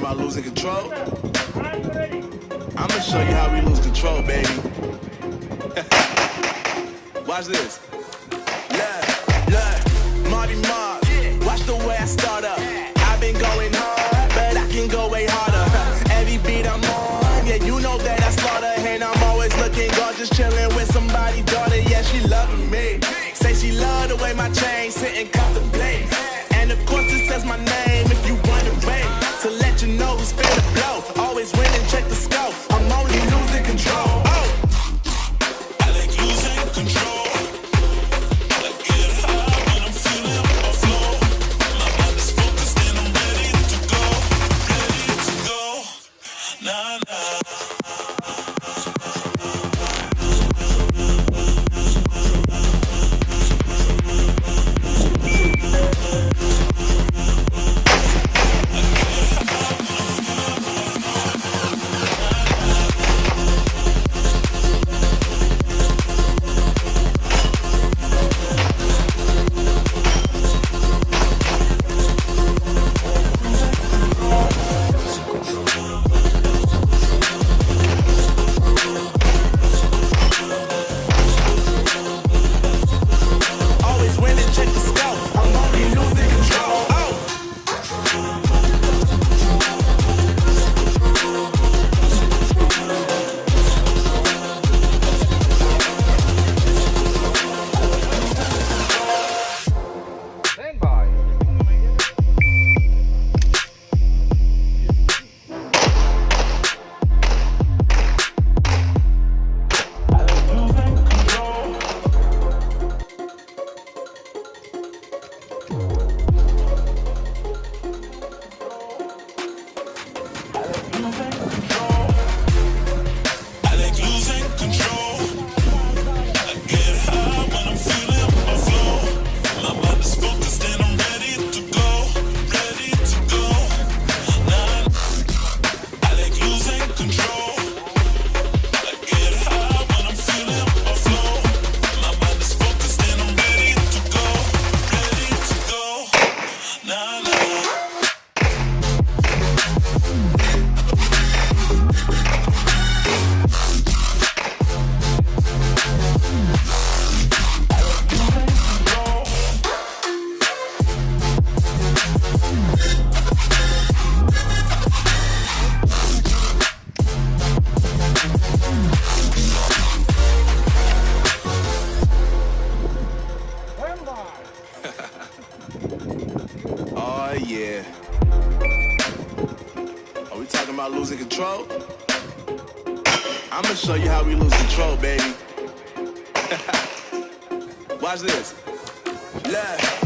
about losing control? I'ma show you how we lose control, baby. Watch this. Look, Marty Mark. Watch the way I start up. I've been going hard, but I can go way harder. Every beat I'm on, yeah, you know that I slaughter. And I'm always looking gorgeous, chilling with somebody's daughter. Yeah, she loving me. Say she love the way my chain sit and contemplate. And of course it says my name if you wondering. To let you know who's fair to blow. Always winning, check the scope. I'm only losing control. Oh. I like losing control. I like get high when I'm feeling my flow. My mind is focused and I'm ready to go. Ready to go. Nah, nah. Always winning, check the scope. I'm only losing control. Oh. Stand by. I like losing control. I get high when I'm feeling my flow. My mind is focused and I'm ready to go. Ready to go. Nah, I like losing control. I get high when I'm feeling my flow. My mind is focused and I'm ready to go. Ready to go. Nah, nah. Stand by. Oh, yeah. Are we talking about losing control? I'ma show you how we lose control, baby. Watch this. Look.